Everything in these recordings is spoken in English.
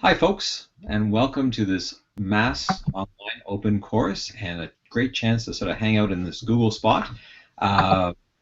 Hi, folks, and welcome to this mass online open course and a great chance to sort of hang out in this Google spot.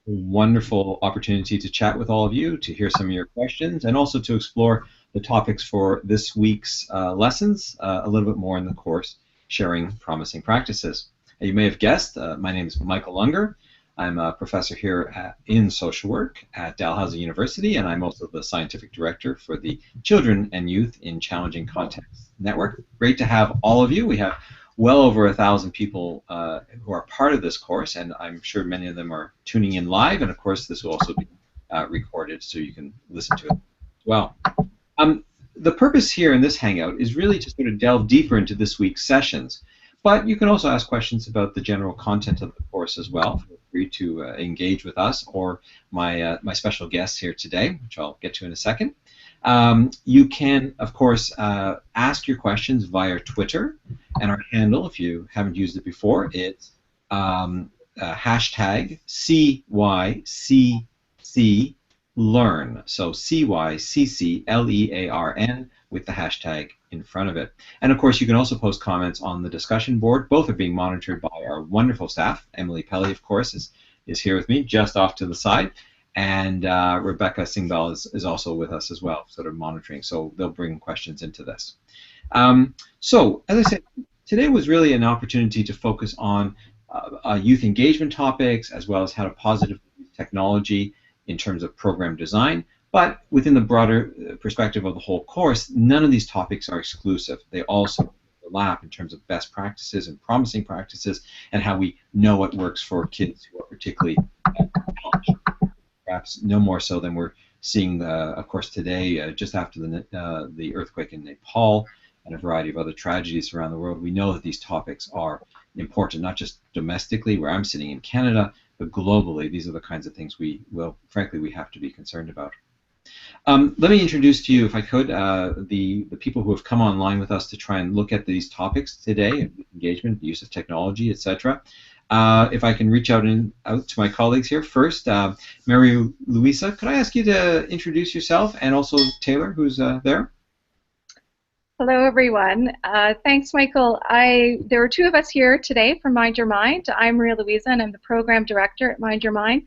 Wonderful opportunity to chat with all of you, to hear some of your questions, and also to explore the topics for this week's lessons a little bit more in the course, sharing promising practices. You may have guessed, my name is Michael Ungar. I'm a professor here in social work at Dalhousie University, and I'm also the scientific director for the Children and Youth in Challenging Contexts Network. Great to have all of you. We have well over 1,000 people who are part of this course, and I'm sure many of them are tuning in live, and of course this will also be recorded so you can listen to it as well. The purpose here in this Hangout is really to sort of delve deeper into this week's sessions, but you can also ask questions about the general content of the course as well. Feel free to engage with us or my special guests here today, which I'll get to in a second. You can, of course, ask your questions via Twitter, and our handle, if you haven't used it before, it's hashtag CYCCLearn. So CYCCLEARN with the hashtag in front of it. And of course, you can also post comments on the discussion board. Both are being monitored by our wonderful staff. Emily Pelly, of course, is here with me, just off to the side. And Rebecca Singbal is also with us as well, sort of monitoring. So they'll bring questions into this. So, as I said, today was really an opportunity to focus on youth engagement topics, as well as how to positively use technology in terms of program design. But within the broader perspective of the whole course, none of these topics are exclusive. They also overlap in terms of best practices and promising practices and how we know what works for kids who are particularly challenged. Perhaps no more so than we're seeing, of course, today, just after the earthquake in Nepal and a variety of other tragedies around the world. We know that these topics are important, not just domestically, where I'm sitting in Canada, but globally. These are the kinds of things frankly, we have to be concerned about. Let me introduce to you, if I could, the people who have come online with us to try and look at these topics today: engagement, the use of technology, etc. If I can reach out to my colleagues here. First, Mary Louisa, could I ask you to introduce yourself, and also Taylor, who's there? Hello, everyone. Thanks, Michael. There are two of us here today from Mind Your Mind. I'm Maria Louisa, and I'm the program director at Mind Your Mind.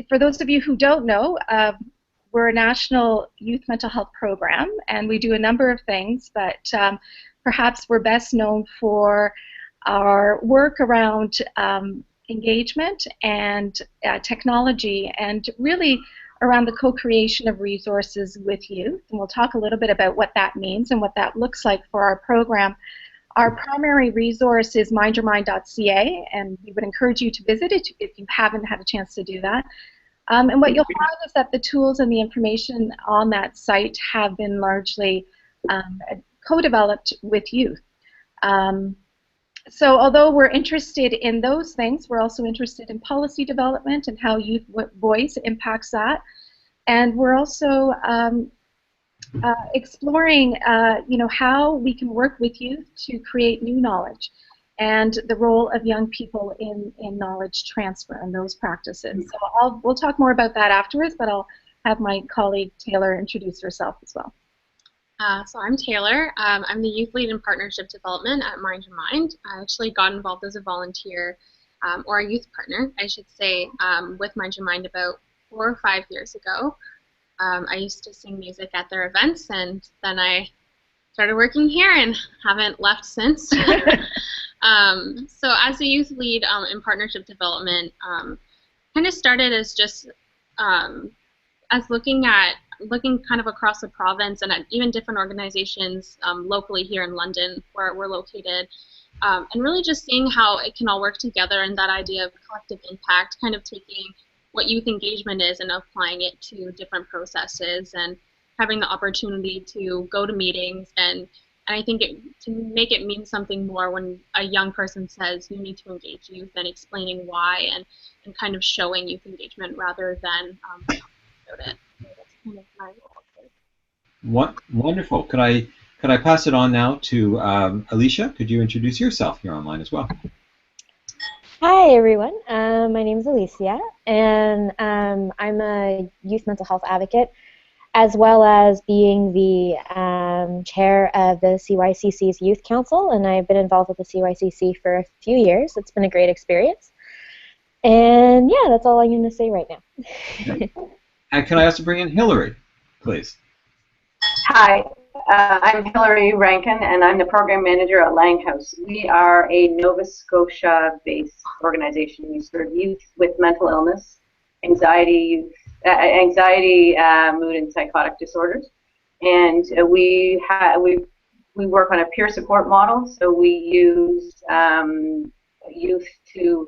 For those of you who don't know, we're a national youth mental health program, and we do a number of things, but perhaps we're best known for our work around engagement and technology, and really around the co-creation of resources with youth. And we'll talk a little bit about what that means and what that looks like for our program. Our primary resource is mindyourmind.ca, and we would encourage you to visit it if you haven't had a chance to do that. And what you'll find is that the tools and the information on that site have been largely co-developed with youth. So although we're interested in those things, we're also interested in policy development and how youth voice impacts that. And we're also exploring how we can work with youth to create new knowledge and the role of young people in knowledge transfer and those practices. So we'll talk more about that afterwards, but I'll have my colleague Taylor introduce herself as well. So I'm Taylor. I'm the youth lead in partnership development at Mind Your Mind. I actually got involved as a volunteer, or a youth partner, I should say, with Mind Your Mind about 4 or 5 years ago. I used to sing music at their events, and then I started working here and haven't left since. So as a youth lead in partnership development, kind of started as just as looking kind of across the province and at even different organizations locally here in London where we're located, and really just seeing how it can all work together, and that idea of collective impact, kind of taking what youth engagement is and applying it to different processes, and having the opportunity to go to meetings, and I think to make it mean something more when a young person says you need to engage youth, and explaining why, and kind of showing youth engagement rather than about it. So that's kind of my role. Wonderful. Could I pass it on now to Alicia? Could you introduce yourself here online as well? Hi, everyone. My name is Alicia, and I'm a youth mental health advocate as well as being the chair of the CYCC's Youth Council, and I've been involved with the CYCC for a few years. It's been a great experience. And yeah, that's all I'm going to say right now. And can I also bring in Hillary, please? Hi, I'm Hillary Rankin, and I'm the program manager at Langhouse. We are a Nova Scotia-based organization. We serve youth with mental illness, anxiety, mood, and psychotic disorders. And we work on a peer support model. So we use youth to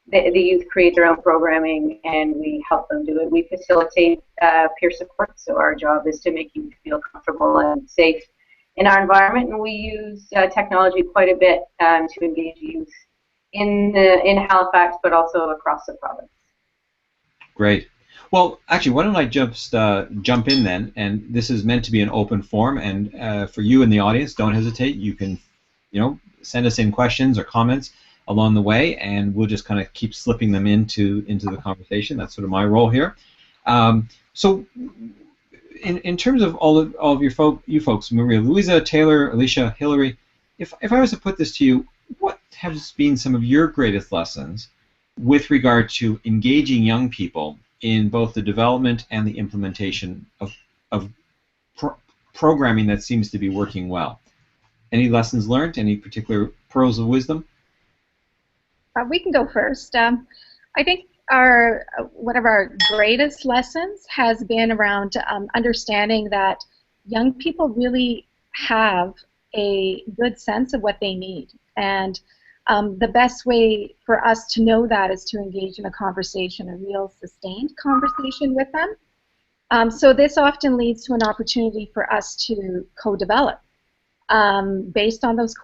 the youth create their own programming, and we help them do it. We facilitate peer support, so our job is to make you feel comfortable and safe in our environment, and we use technology quite a bit to engage youth in Halifax, but also across the province. Great. Well, actually, why don't I jump in then? And this is meant to be an open forum, and for you in the audience, don't hesitate. You can, send us in questions or comments along the way, and we'll just kind of keep slipping them into the conversation. That's sort of my role here. So, in terms of all of you folks, Maria, Louisa, Taylor, Alicia, Hillary, if I was to put this to you, what has been some of your greatest lessons with regard to engaging young people in both the development and the implementation of programming that seems to be working well? Any lessons learned? Any particular pearls of wisdom? We can go first. I think one of our greatest lessons has been around understanding that young people really have a good sense of what they need, and the best way for us to know that is to engage in a conversation, a real sustained conversation with them. So this often leads to an opportunity for us to co-develop based on those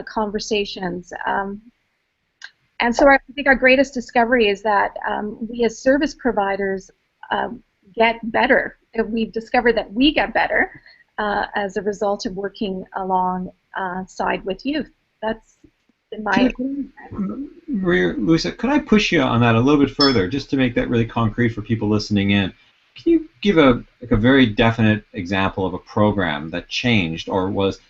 conversations. And so I think our greatest discovery is that we as service providers get better. We've discovered that we get better as a result of working alongside with youth. That's in my opinion. Maria, Luisa, could I push you on that a little bit further, just to make that really concrete for people listening in? Can you give a very definite example of a program that changed or was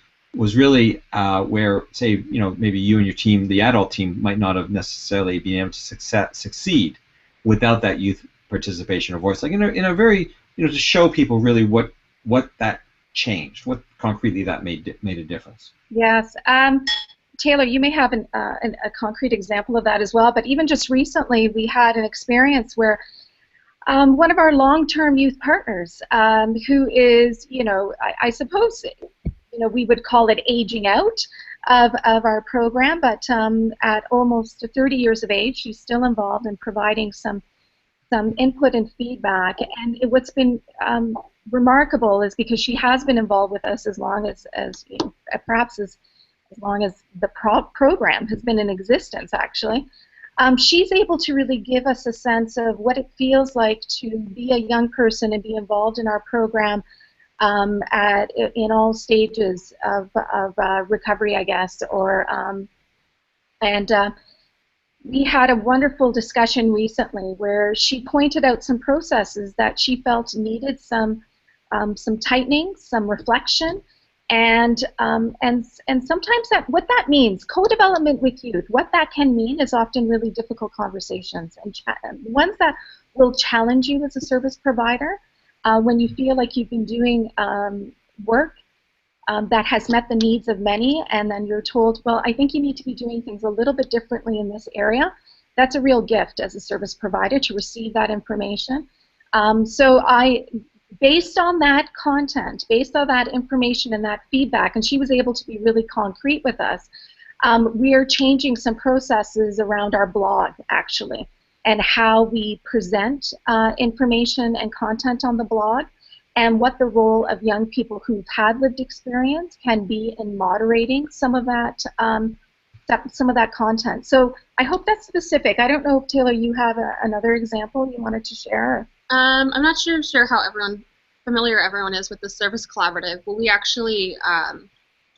really where, say, maybe you and your team, the adult team, might not have necessarily been able to succeed without that youth participation or voice, like in a very, to show people really what that changed, what concretely that made a difference. Yes. Taylor, you may have a concrete example of that as well, but even just recently we had an experience where one of our long-term youth partners, who is, I suppose, we would call it aging out of our program, but at almost 30 years of age, she's still involved in providing some input and feedback. And what's been remarkable is because she has been involved with us as long as perhaps as long as the program has been in existence, actually. She's able to really give us a sense of what it feels like to be a young person and be involved in our program in all stages of recovery, I guess. We had a wonderful discussion recently where she pointed out some processes that she felt needed some tightening, some reflection, and sometimes what that means, co-development with youth, what that can mean is often really difficult conversations, and ones that will challenge you as a service provider when you feel like you've been doing work that has met the needs of many, and then you're told, well, I think you need to be doing things a little bit differently in this area. That's a real gift as a service provider to receive that information. Based on that content, based on that information and that feedback, and she was able to be really concrete with us, we are changing some processes around our blog, actually, and how we present information and content on the blog, and what the role of young people who've had lived experience can be in moderating some of that content. So I hope that's specific. I don't know if, Taylor, you have another example you wanted to share. I'm not sure how familiar everyone is with the Service Collaborative. Well, we actually,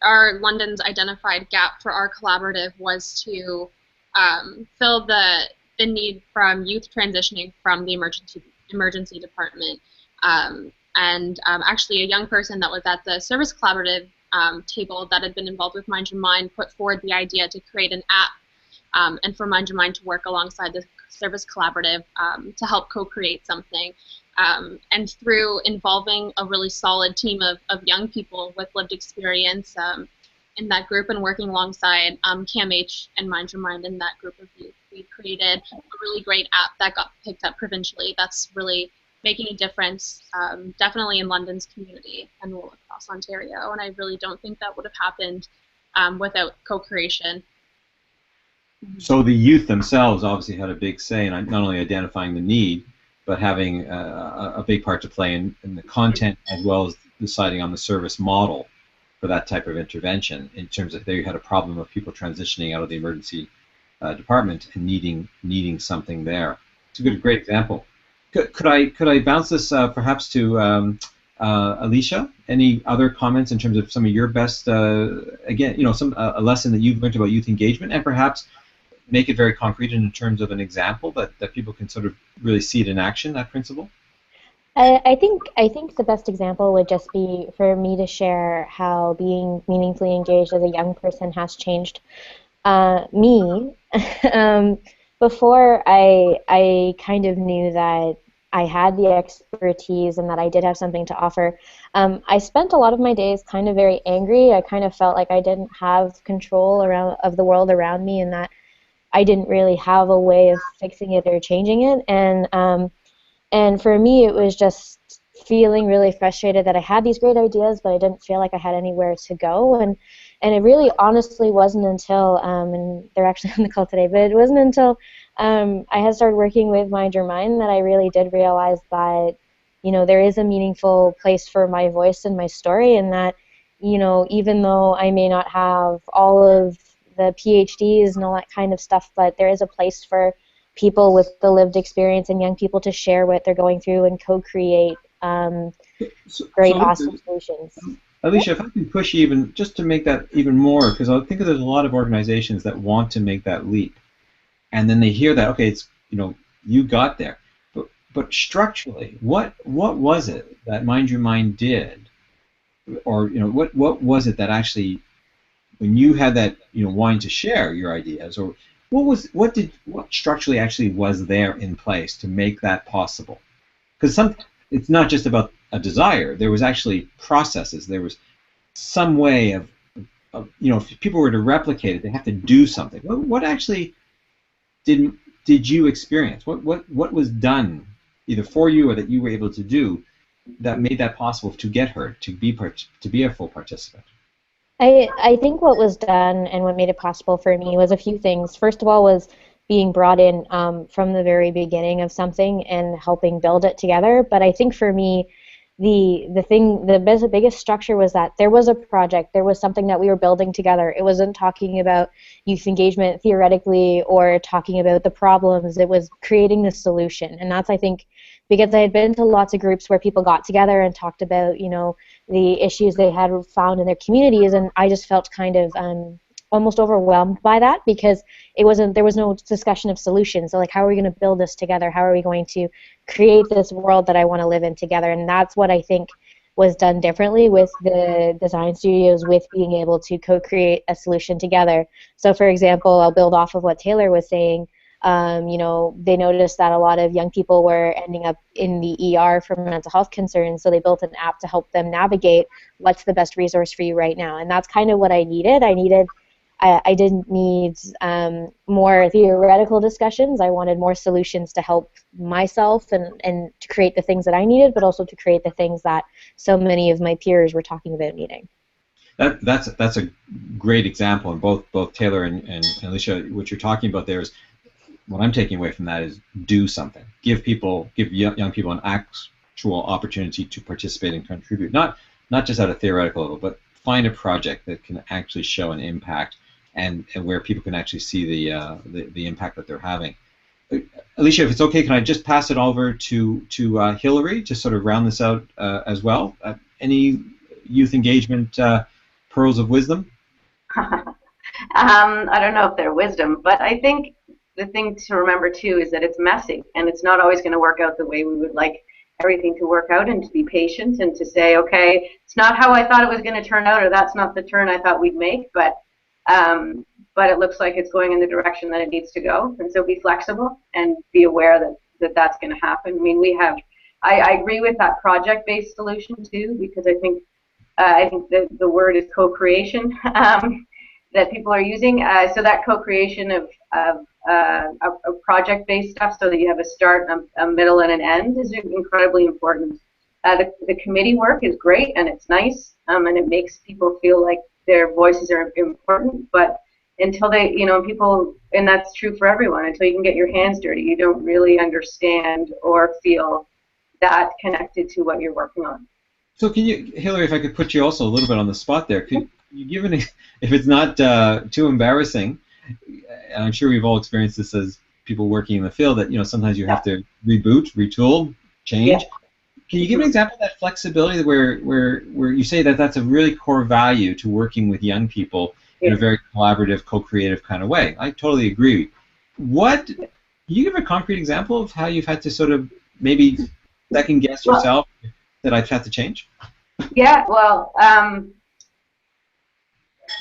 our London's identified gap for our collaborative was to fill the need from youth transitioning from the emergency department And actually a young person that was at the service collaborative table that had been involved with Mind Your Mind put forward the idea to create an app and for Mind Your Mind to work alongside the service collaborative to help co-create something. And through involving a really solid team of young people with lived experience in that group and working alongside CAMH and Mind Your Mind in that group of youth, we created a really great app that got picked up provincially. That's really making a difference, definitely in London's community and all across Ontario. And I really don't think that would have happened without co-creation. So the youth themselves obviously had a big say in not only identifying the need, but having a big part to play in the content as well as deciding on the service model for that type of intervention, in terms of they had a problem of people transitioning out of the emergency department and needing something there. It's a great example. Could I bounce this perhaps to Alicia? Any other comments in terms of some of your best, again, a lesson that you've learned about youth engagement, and perhaps make it very concrete in terms of an example that people can sort of really see it in action, that principle? I think the best example would just be for me to share how being meaningfully engaged as a young person has changed me. Before I kind of knew that I had the expertise and that I did have something to offer, I spent a lot of my days kind of very angry. I kind of felt like I didn't have control of the world around me, and that I didn't really have a way of fixing it or changing it. And for me, it was just feeling really frustrated that I had these great ideas, but I didn't feel like I had anywhere to go. And it really honestly wasn't until, and they're actually on the call today, but it wasn't until I had started working with Mind Your Mind that I really did realize that, there is a meaningful place for my voice and my story, and that, even though I may not have all of the PhDs and all that kind of stuff, but there is a place for people with the lived experience and young people to share what they're going through and co-create awesome solutions. Alicia, if I can push you even just to make that even more, because I think there's a lot of organizations that want to make that leap, and then they hear that, okay, it's you got there, but structurally, what was it that Mind Your Mind did, or what was it that actually, when you had that wanting to share your ideas, or what structurally actually was there in place to make that possible? Because it's not just about a desire. There was actually processes. There was some way of if people were to replicate it, they have to do something. What actually did you experience? What was done either for you or that you were able to do that made that possible to get heard, to be a full participant? I think what was done and what made it possible for me was a few things. First of all was being brought in from the very beginning of something and helping build it together. But I think for me, the biggest structure was that there was a project, there was something that we were building together. It wasn't talking about youth engagement theoretically or talking about the problems. It was creating the solution. And that's, I think, because I had been to lots of groups where people got together and talked about, the issues they had found in their communities, and I just felt kind of almost overwhelmed by that, because there was no discussion of solutions. So like, how are we going to build this together? How are we going to create this world that I want to live in together? And that's what I think was done differently with the design studios, with being able to co-create a solution together. So for example, I'll build off of what Taylor was saying. They noticed that a lot of young people were ending up in the ER for mental health concerns, so they built an app to help them navigate what's the best resource for you right now. And that's kind of what I needed. I didn't need more theoretical discussions. I wanted more solutions to help myself and to create the things that I needed, but also to create the things that so many of my peers were talking about needing. That's a great example, and both Taylor and Alicia, what you're talking about there is, what I'm taking away from that is do something. Give young people an actual opportunity to participate and contribute, not just at a theoretical level, but find a project that can actually show an impact and where people can actually see the impact that they're having. Alicia, if it's okay, can I just pass it over to Hillary to sort of round this out as well? Any youth engagement pearls of wisdom? I don't know if they're wisdom, but I think the thing to remember too is that it's messy and it's not always going to work out the way we would like. everything to work out and to be patient and to say, okay, it's not how I thought it was going to turn out, or that's not the turn I thought we'd make, but it looks like it's going in the direction that it needs to go. And so be flexible and be aware that that's going to happen. I mean, I agree with that project-based solution too, because I think the word is co-creation that people are using. So that co-creation of project-based stuff, so that you have a start, a middle, and an end, is incredibly important. The committee work is great and it's nice, and it makes people feel like their voices are important. But until they, people, and that's true for everyone, until you can get your hands dirty, you don't really understand or feel that connected to what you're working on. So can you, Hillary, if I could put you also a little bit on the spot there, could you give if it's not too embarrassing, and I'm sure we've all experienced this as people working in the field, that sometimes you have to reboot, retool, change. Yeah. Can you give an example of that flexibility where you say that that's a really core value to working with young people in a very collaborative, co-creative kind of way? I totally agree. Can you give a concrete example of how you've had to sort of maybe second guess yourself that I've had to change? Yeah, well,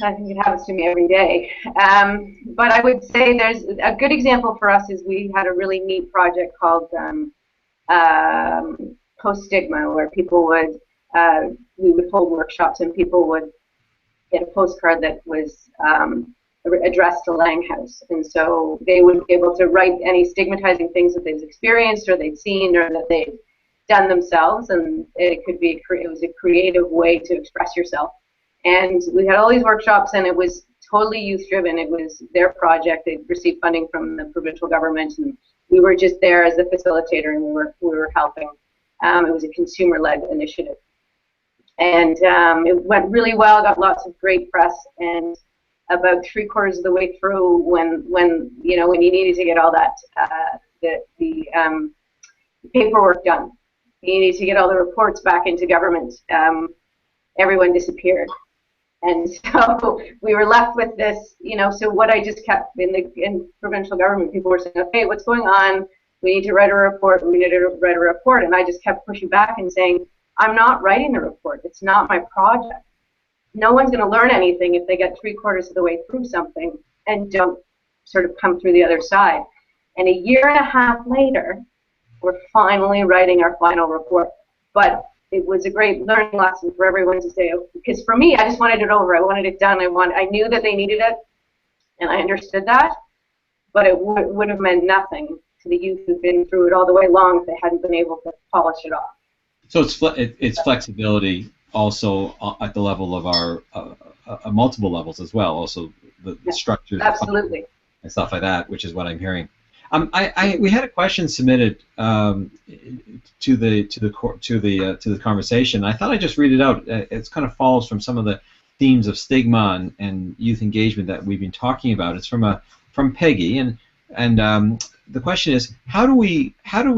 I think it happens to me every day. But I would say there's a good example for us is we had a really neat project called Post-Stigma, where people we would hold workshops and people would get a postcard that was addressed to Langhouse. And so they would be able to write any stigmatizing things that they've experienced or they'd seen or that they'd done themselves, and it was a creative way to express yourself. And we had all these workshops, and it was totally youth-driven. It was their project. They received funding from the provincial government, and we were just there as a facilitator, and we were helping. It was a consumer-led initiative, and it went really well. Got lots of great press, and about 3/4 of the way through, when you needed to get all that the paperwork done, you need to get all the reports back into government, everyone disappeared. And so we were left with this, so what I just kept in provincial government, people were saying, okay, what's going on? We need to write a report, and I just kept pushing back and saying, I'm not writing the report, it's not my project. No one's going to learn anything if they get 3/4 of the way through something and don't sort of come through the other side. And a year and a half later, we're finally writing our final report. But it was a great learning lesson for everyone to say, because for me, I just wanted it over. I wanted it done. I knew that they needed it, and I understood that, but it would have meant nothing to the youth who've been through it all the way along if they hadn't been able to polish it off. So it's flexibility also at the level of our multiple levels as well, also the structures absolutely and stuff like that, which is what I'm hearing. We had a question submitted to the conversation. I thought I'd just read it out. It kind of follows from some of the themes of stigma and youth engagement that we've been talking about. It's from Peggy, and the question is, how do we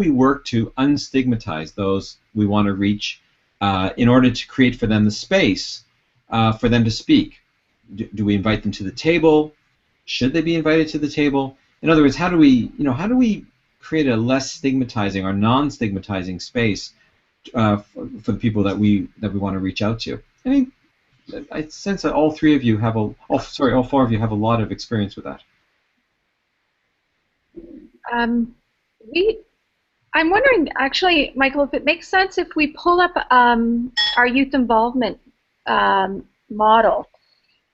work to unstigmatize those we want to reach in order to create for them the space for them to speak? Do we invite them to the table? Should they be invited to the table? In other words, how do we create a less stigmatizing or non-stigmatizing space for the people that we want to reach out to? I mean, I sense that all four of you have a lot of experience with that. I'm wondering, actually, Michael, if it makes sense if we pull up our youth involvement model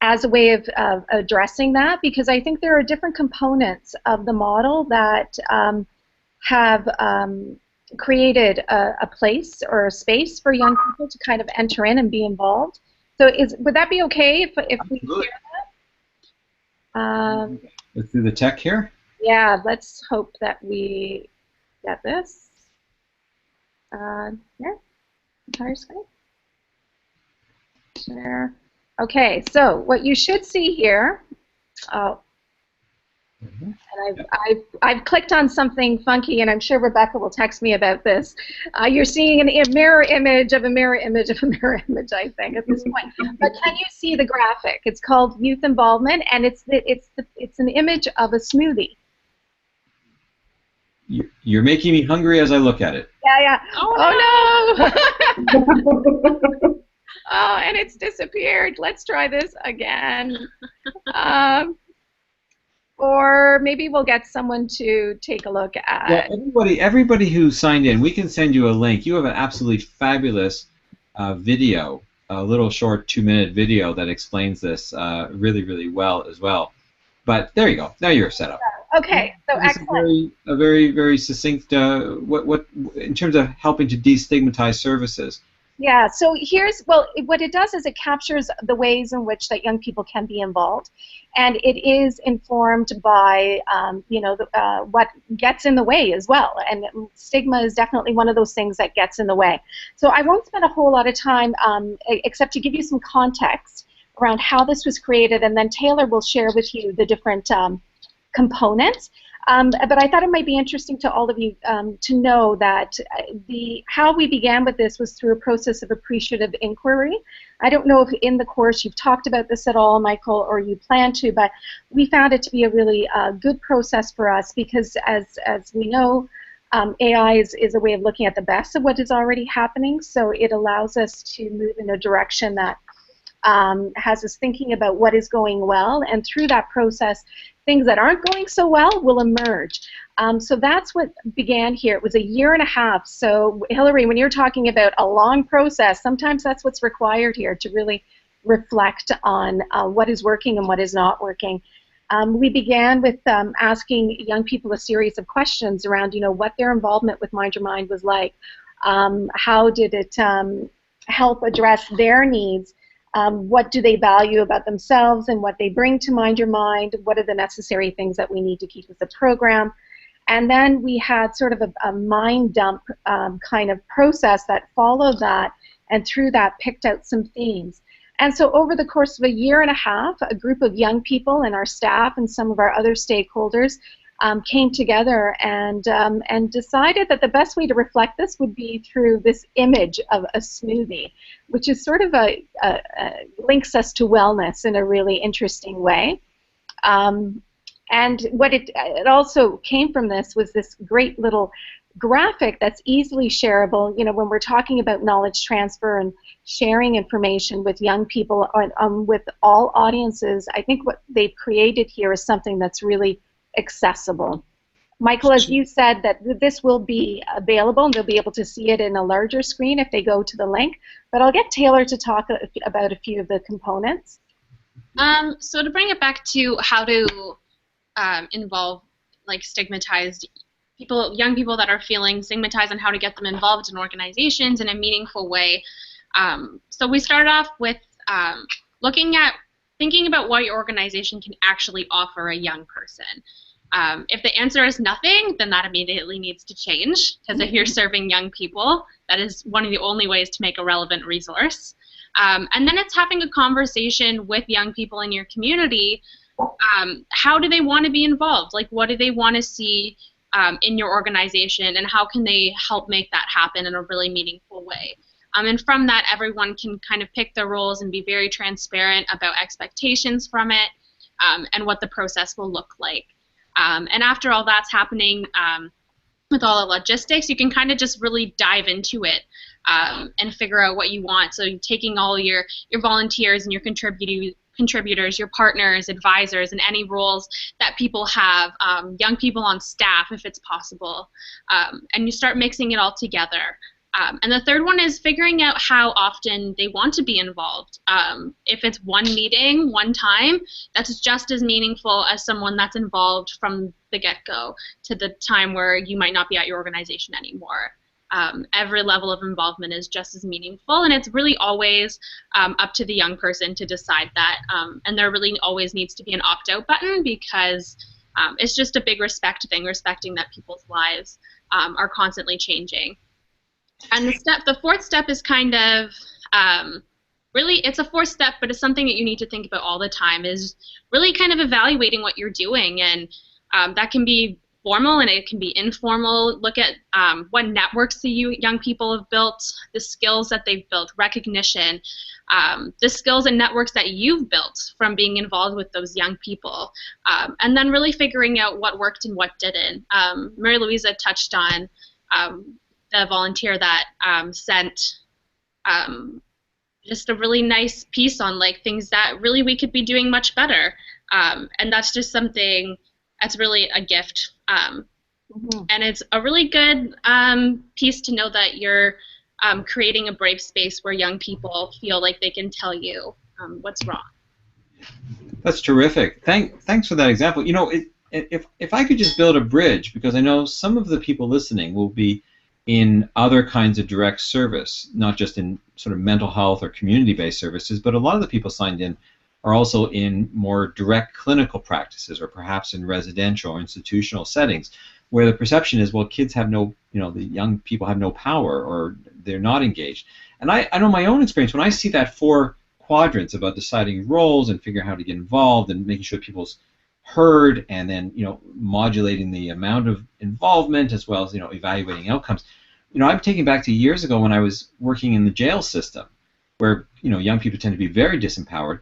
as a way of addressing that, because I think there are different components of the model that have created a place or a space for young people to kind of enter in and be involved. So would that be okay if we share that? Let's do the tech here. Yeah, let's hope that we get this. Here, entire screen. Share. Okay, so what you should see here, and I've clicked on something funky, and I'm sure Rebecca will text me about this. You're seeing a mirror image of a mirror image of a mirror image, I think, at this point. But can you see the graphic? It's called Youth Involvement, and it's an image of a smoothie. You're making me hungry as I look at it. Yeah. Oh no! Oh, and it's disappeared. Let's try this again. Or maybe we'll get someone to take a look at. Yeah, everybody who signed in, we can send you a link. You have an absolutely fabulous video, a little short 2-minute video that explains this really, really well as well. But there you go. Now you're set up. Okay, so excellent. A very, very succinct. What in terms of helping to destigmatize services. Yeah, so what it does is it captures the ways in which that young people can be involved, and it is informed by, what gets in the way as well, and stigma is definitely one of those things that gets in the way. So I won't spend a whole lot of time except to give you some context around how this was created, and then Taylor will share with you the different components. But I thought it might be interesting to all of you to know that how we began with this was through a process of appreciative inquiry. I don't know if in the course you've talked about this at all, Michael, or you plan to, but we found it to be a really good process for us because, as we know, AI is a way of looking at the best of what is already happening, so it allows us to move in a direction that has us thinking about what is going well, and through that process, things that aren't going so well will emerge. So that's what began here. It was a 1.5 years. So Hillary, when you're talking about a long process, sometimes that's what's required here to really reflect on what is working and what is not working. We began with asking young people a series of questions around, what their involvement with Mind Your Mind was like. How did it help address their needs? What do they value about themselves and what they bring to Mind Your Mind? What are the necessary things that we need to keep with the program? And then we had sort of a mind dump kind of process that followed that, and through that picked out some themes. And so over the course of a 1.5 years, a group of young people and our staff and some of our other stakeholders came together and decided that the best way to reflect this would be through this image of a smoothie, which is sort of links us to wellness in a really interesting way. And what it also came from this was this great little graphic that's easily shareable. When we're talking about knowledge transfer and sharing information with young people, with all audiences, I think what they've created here is something that's really accessible. Michael, as you said, that this will be available and they'll be able to see it in a larger screen if they go to the link, but I'll get Taylor to talk about a few of the components. So to bring it back to how to involve stigmatized people, young people that are feeling stigmatized, and how to get them involved in organizations in a meaningful way. So we started off with thinking about what your organization can actually offer a young person. If the answer is nothing, then that immediately needs to change, because if you're serving young people, that is one of the only ways to make a relevant resource. And then it's having a conversation with young people in your community. How do they want to be involved? What do they want to see in your organization, and how can they help make that happen in a really meaningful way? And from that, everyone can kind of pick their roles and be very transparent about expectations from it, and what the process will look like. And after all that's happening, with all the logistics, you can kind of just really dive into it and figure out what you want. So you're taking all your volunteers and your contributors, your partners, advisors, and any roles that people have, young people on staff if it's possible, and you start mixing it all together. And the third one is figuring out how often they want to be involved. If it's one meeting, one time, that's just as meaningful as someone that's involved from the get-go to the time where you might not be at your organization anymore. Every level of involvement is just as meaningful, and it's really always up to the young person to decide that. And there really always needs to be an opt-out button, because it's just a big respect thing, respecting that people's lives are constantly changing. And the fourth step is kind of, really, it's a fourth step, but it's something that you need to think about all the time, is really kind of evaluating what you're doing. And that can be formal and it can be informal. Look at what networks the young people have built, the skills that they've built, recognition, the skills and networks that you've built from being involved with those young people, and then really figuring out what worked and what didn't. Mary Louisa touched on the volunteer that sent just a really nice piece on like things that really we could be doing much better, and that's just something that's really a gift, and it's a really good piece to know that you're creating a brave space where young people feel like they can tell you what's wrong. That's terrific. Thanks for that example. You know, if I could just build a bridge, because I know some of the people listening will be in other kinds of direct service, not just in sort of mental health or community-based services, but a lot of the people signed in are also in more direct clinical practices, or perhaps in residential or institutional settings, where the perception is, well, kids have no, you know, the young people have no power, or they're not engaged. And I know my own experience, when I see that 4 quadrants about deciding roles and figuring out how to get involved and making sure people's heard, and then, you know, modulating the amount of involvement as well as, you know, evaluating outcomes. You know, I'm taking back to years ago when I was working in the jail system, where, you know, young people tend to be very disempowered.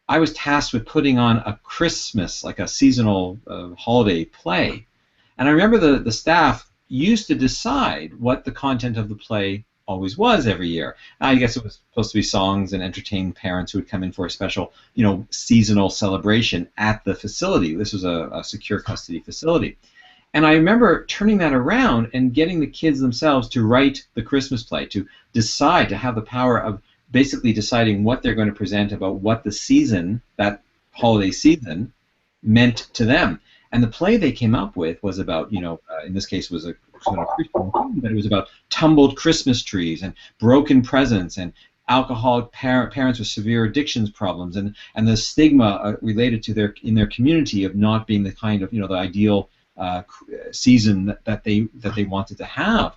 I was tasked with putting on a Christmas, like a seasonal holiday play. And I remember the staff used to decide what the content of the play always was every year. I guess it was supposed to be songs and entertain parents who would come in for a special, you know, seasonal celebration at the facility. This was a secure custody facility. And I remember turning that around and getting the kids themselves to write the Christmas play, to decide, to have the power of basically deciding what they're going to present about what the season, that holiday season, meant to them. And the play they came up with was about, you know, in this case was a sort of Christian theme, but it was about tumbled Christmas trees and broken presents and alcoholic parents with severe addictions problems, and the stigma related to in their community of not being the kind of, you know, the ideal season that they wanted to have.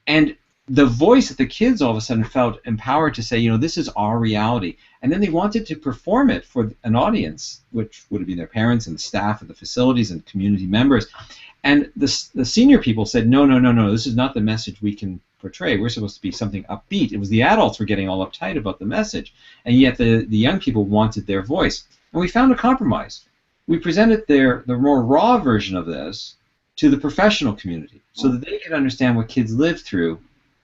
And the voice that the kids all of a sudden felt empowered to say, you know, this is our reality. And then they wanted to perform it for an audience, which would have been their parents and the staff at the facilities and community members. And the senior people said, no, this is not the message we can portray. We're supposed to be something upbeat. It was the adults were getting all uptight about the message. And yet the young people wanted their voice. And we found a compromise. We presented the more raw version of this to the professional community so that they could understand what kids live through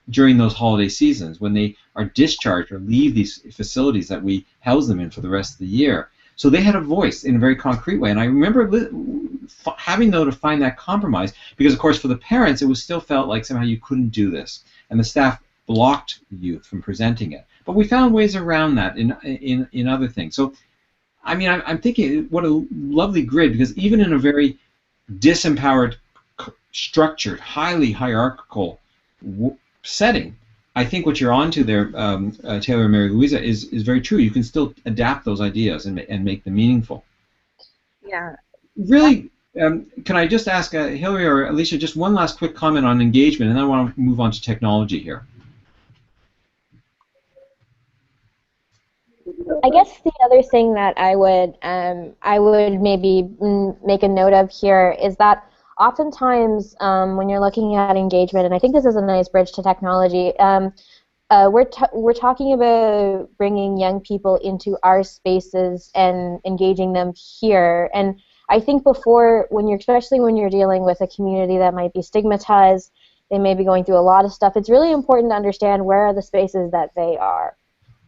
during those holiday seasons when they are discharged or leave these facilities that we house them in for the rest of the year. So they had a voice in a very concrete way. And I remember having, though, to find that compromise, because, of course, for the parents, it was still felt like somehow you couldn't do this. And the staff blocked the youth from presenting it. But we found ways around that in other things. So, I mean, I'm thinking, what a lovely grid, because even in a very disempowered, structured, highly hierarchical setting, I think what you're onto there, Taylor and Mary Louisa, is very true. You can still adapt those ideas and make them meaningful. Yeah. Really, can I just ask Hillary or Alicia just one last quick comment on engagement, and then I want to move on to technology here. I guess the other thing that I would maybe make a note of here is that oftentimes when you're looking at engagement, and I think this is a nice bridge to technology, we're talking about bringing young people into our spaces and engaging them here. And I think before, especially when you're dealing with a community that might be stigmatized, they may be going through a lot of stuff, it's really important to understand where are the spaces that they are.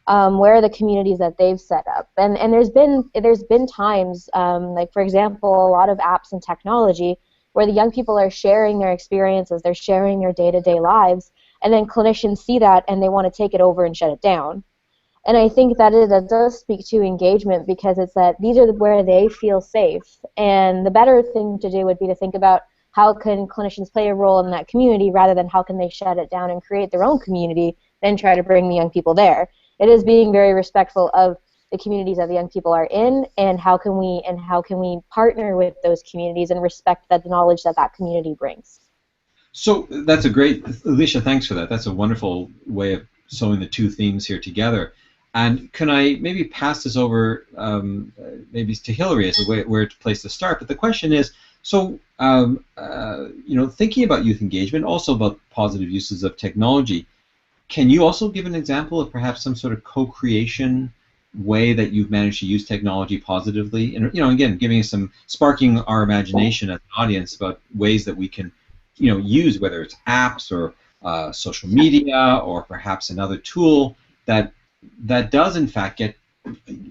Where are the communities that they've set up? And there's been times, like for example, a lot of apps and technology where the young people are sharing their experiences, they're sharing their day-to-day lives, and then clinicians see that and they want to take it over and shut it down. And I think that does speak to engagement, because it's that these are where they feel safe. And the better thing to do would be to think about how can clinicians play a role in that community rather than how can they shut it down and create their own community, then try to bring the young people there. It is being very respectful of the communities that the young people are in, and how can we partner with those communities and respect that the knowledge that that community brings. So that's a great, Alicia, thanks for that. That's a wonderful way of sewing the two themes here together. And can I maybe pass this over maybe to Hillary as a way where to place to start? But the question is, So, thinking about youth engagement, also about positive uses of technology, can you also give an example of perhaps some sort of co-creation way that you've managed to use technology positively? And again, giving us sparking our imagination as an audience about ways that we can, use, whether it's apps or social media or perhaps another tool that does in fact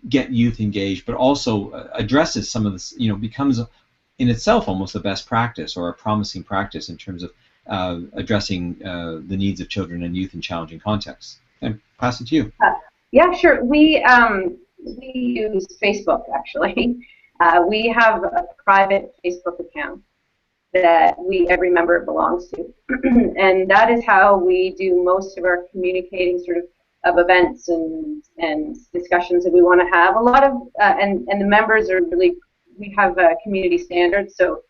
get youth engaged, but also addresses some of this, becomes in itself almost a best practice or a promising practice in terms of addressing the needs of children and youth in challenging contexts. And pass it to you. Yeah, sure. We use Facebook, actually. We have a private Facebook account that every member belongs to. And that is how we do most of our communicating sort of events and discussions that we want to have. A lot of, and the members are really, we have community standards, so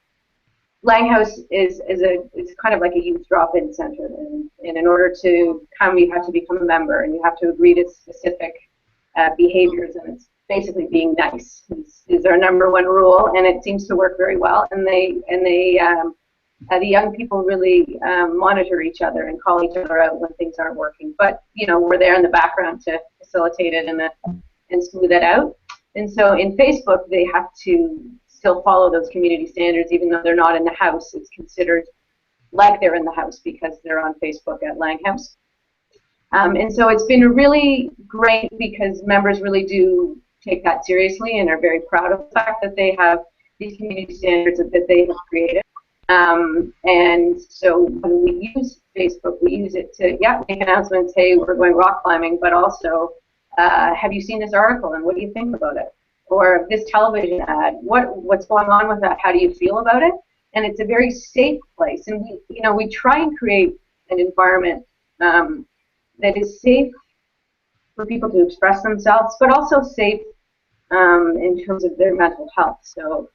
Langhouse is kind of like a youth drop-in center, and in order to come, you have to become a member, and you have to agree to specific behaviors, and it's basically being nice is our #1 rule, and it seems to work very well. And the young people really monitor each other and call each other out when things aren't working. But we're there in the background to facilitate it and smooth it out. And so in Facebook, they have to still follow those community standards, even though they're not in the house. It's considered like they're in the house because they're on Facebook at Langhouse. And so it's been really great because members really do take that seriously and are very proud of the fact that they have these community standards that they have created. And so when we use Facebook, we use it to make announcements. Hey, we're going rock climbing, but also, have you seen this article and what do you think about it? Or this television ad, what's going on with that? How do you feel about it? And it's a very safe place. And we try and create an environment that is safe for people to express themselves, but also safe in terms of their mental health. So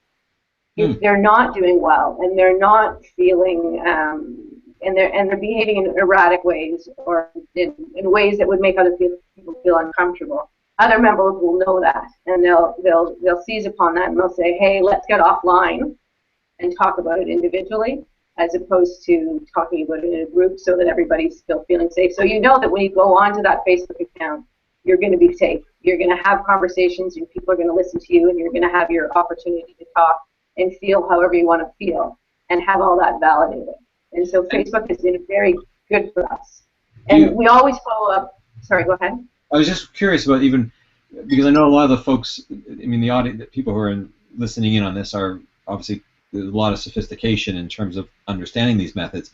if they're not doing well and they're not feeling and they're behaving in erratic ways or in ways that would make other people feel uncomfortable, other members will know that, and they'll seize upon that, and they'll say, hey, let's get offline and talk about it individually, as opposed to talking about it in a group so that everybody's still feeling safe. So you know that when you go onto that Facebook account, you're going to be safe. You're going to have conversations, and people are going to listen to you, and you're going to have your opportunity to talk and feel however you want to feel and have all that validated. And so Facebook has been very good for us. And we always follow up. Sorry, go ahead. I was just curious about, even because I know a lot of the folks, the audience, the people who are listening in on this are obviously, there's a lot of sophistication in terms of understanding these methods,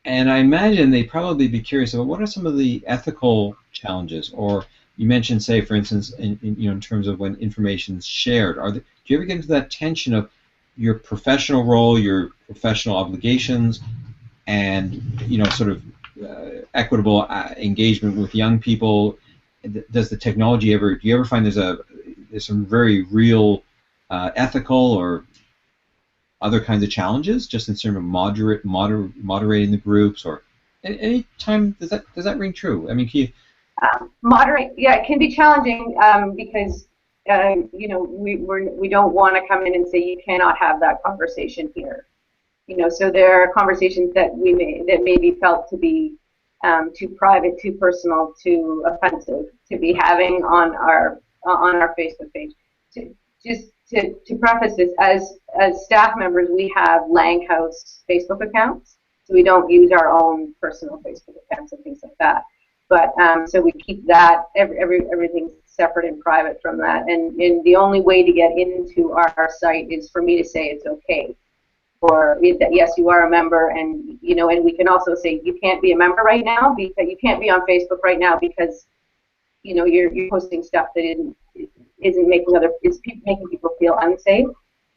and I imagine they'd probably be curious about what are some of the ethical challenges, or you mentioned, say, for instance, in terms of when information is shared. Do you ever get into that tension of your professional role, your professional obligations, and sort of equitable engagement with young people? Does the technology do you ever find there's some very real ethical or other kinds of challenges, just in terms of moderating the groups, or any time does that ring true? I mean, can you moderate? Yeah, it can be challenging because we don't want to come in and say you cannot have that conversation here. So there are conversations that may be felt to be too private, too personal, too offensive to be having on our Facebook page. To preface this, as staff members, we have Langhouse Facebook accounts, so we don't use our own personal Facebook accounts and things like that. But so we keep that everything's separate and private from that. And the only way to get into our site is for me to say it's okay, or that yes, you are a member, and and we can also say you can't be a member right now, because you can't be on Facebook right now because you're posting stuff that isn't making people feel unsafe.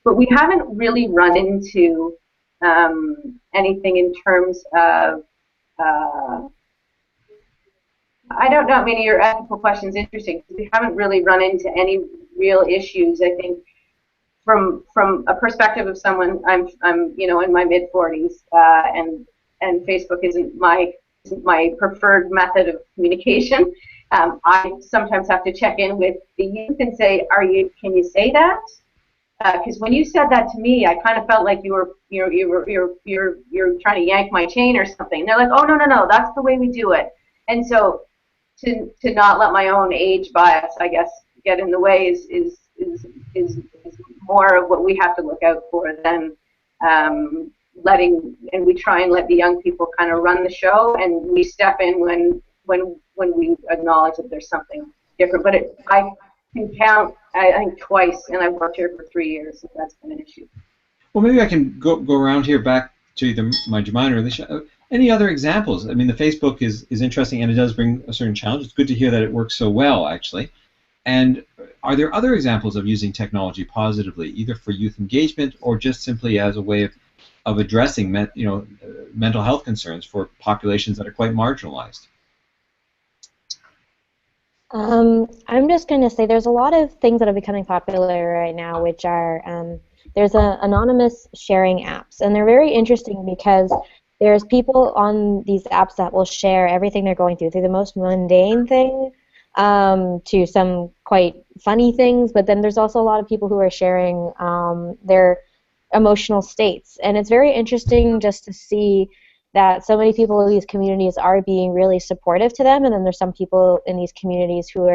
But we haven't really run into anything in terms of I don't know. I mean, your ethical question is interesting. We haven't really run into any real issues. I think from a perspective of someone, I'm in my mid-40s, and Facebook isn't my preferred method of communication. I sometimes have to check in with the youth and say, can you say that? because when you said that to me, I kind of felt like you're trying to yank my chain or something. And they're like, oh no, that's the way we do it. And so to not let my own age bias, I guess, get in the way is more of what we have to look out for than and we try and let the young people kind of run the show, and we step in when we acknowledge that there's something different. But I can count, I think, twice, and I've worked here for 3 years, so that's been an issue. Well, maybe I can go around here back to either Mind Your Mind or Alicia. Any other examples? I mean, the Facebook is interesting, and it does bring a certain challenge. It's good to hear that it works so well, actually. And are there other examples of using technology positively, either for youth engagement or just simply as a way of addressing mental health concerns for populations that are quite marginalized? I'm just going to say there's a lot of things that are becoming popular right now, which are there's anonymous sharing apps, and they're very interesting because there's people on these apps that will share everything they're going through the most mundane thing to some quite funny things, but then there's also a lot of people who are sharing their emotional states, and it's very interesting just to see that so many people in these communities are being really supportive to them, and then there's some people in these communities who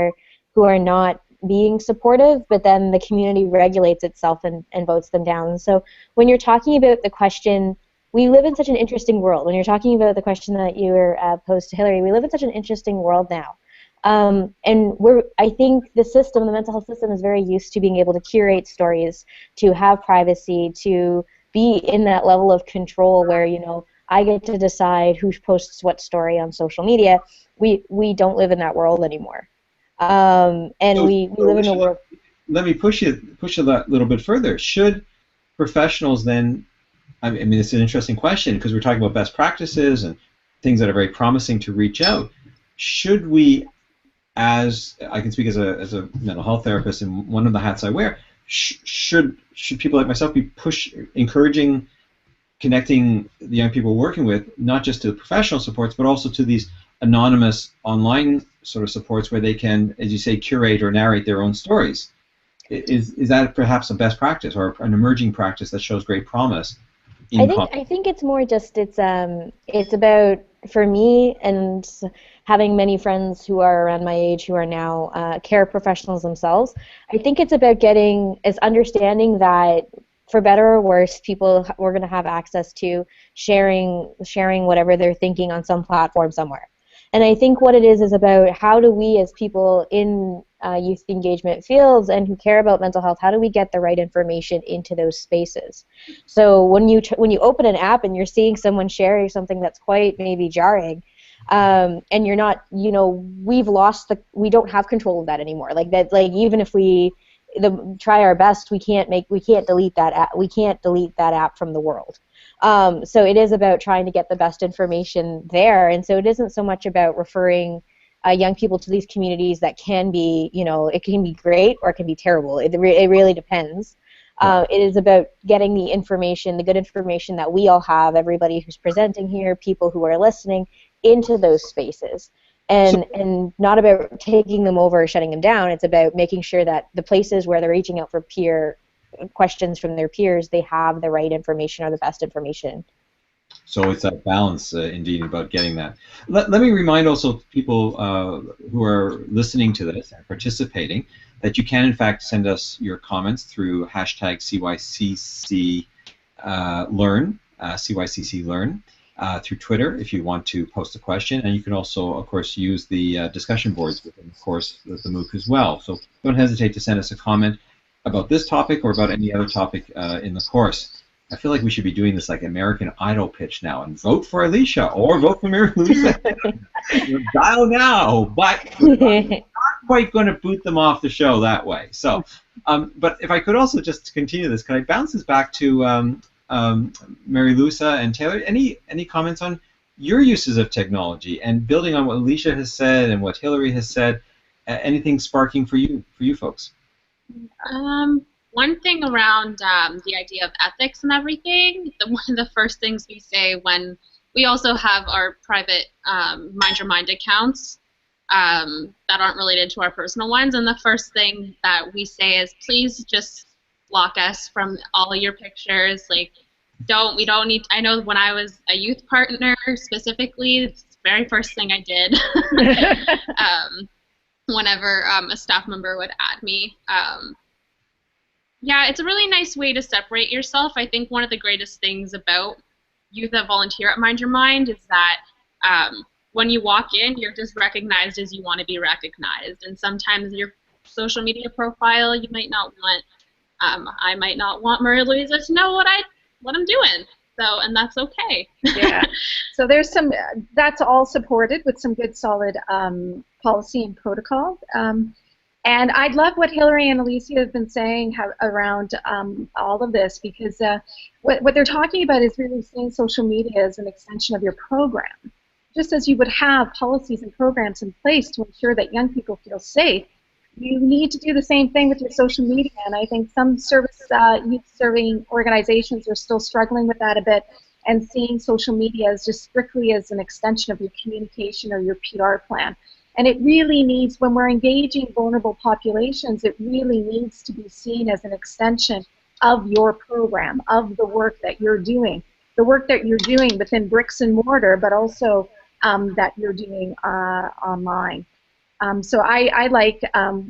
are not being supportive, but then the community regulates itself and votes them down. So when you're talking about the question, we live in such an interesting world. When you're talking about the question that you were posed to Hillary, we live in such an interesting world now. And I think the mental health system is very used to being able to curate stories, to have privacy, to be in that level of control where, I get to decide who posts what story on social media. We don't live in that world anymore. We live in a world. Let me push it a little bit further. Should professionals then, I mean, it's an interesting question because we're talking about best practices and things that are very promising to reach out. Should we, as I can speak as a mental health therapist and one of the hats I wear, should people like myself be encouraging, connecting the young people we're working with, not just to the professional supports, but also to these anonymous online sort of supports where they can, as you say, curate or narrate their own stories? Is that perhaps a best practice or an emerging practice that shows great promise? I think it's more just it's about, for me, and having many friends who are around my age who are now care professionals themselves, I think it's about understanding that for better or worse, people we're going to have access to sharing whatever they're thinking on some platform somewhere. And I think what it is about how do we as people in youth engagement fields and who care about mental health, how do we get the right information into those spaces? So when you open an app and you're seeing someone sharing something that's quite maybe jarring, and you're not, we don't have control of that anymore. Even if we try our best, we can't delete that app. We can't delete that app from the world. So it is about trying to get the best information there, and so it isn't so much about referring young people to these communities that can be, it can be great or it can be terrible. It really depends. It is about getting the information, the good information that we all have, everybody who's presenting here, people who are listening, into those spaces. And not about taking them over or shutting them down. It's about making sure that the places where they're reaching out for peer questions from their peers, they have the right information or the best information. So it's that balance, indeed, about getting that. Let me remind also people who are listening to this and participating that you can, in fact, send us your comments through hashtag CYCC Learn, CYCC Learn. Through Twitter if you want to post a question, and you can also, of course, use the discussion boards within, of course, the MOOC as well. So don't hesitate to send us a comment about this topic or about any other topic in the course. I feel like we should be doing this like American Idol pitch now, and vote for Alicia or vote for Mary Louisa. Dial now, but we're not quite going to boot them off the show that way. So, but if I could also just continue this, can I bounce this back to Mary Louisa and Taylor? Any comments on your uses of technology and building on what Alicia has said and what Hillary has said? Anything sparking for you folks? One thing around the idea of ethics and everything, one of the first things we say when we also have our private Mind Your Mind accounts that aren't related to our personal ones, and the first thing that we say is please just block us from all your pictures. Like, we don't need, I know when I was a youth partner specifically, it's the very first thing I did whenever a staff member would add me. Yeah, it's a really nice way to separate yourself. I think one of the greatest things about youth that volunteer at Mind Your Mind is that when you walk in, you're just recognized as you want to be recognized. And sometimes your social media profile, you might not want, I might not want Maria Louisa to know what I'm doing. So, and that's okay. Yeah. So there's some, that's all supported with some good solid policy and protocol. And I'd love what Hillary and Alicia have been saying around all of this, because what they're talking about is really seeing social media as an extension of your program. Just as you would have policies and programs in place to ensure that young people feel safe, you need to do the same thing with your social media. And I think some youth-serving organizations are still struggling with that a bit, and seeing social media as just strictly as an extension of your communication or your PR plan. And it really needs, when we're engaging vulnerable populations, it really needs to be seen as an extension of your program, of the work that you're doing. The work that you're doing within bricks and mortar, but also that you're doing online. So I like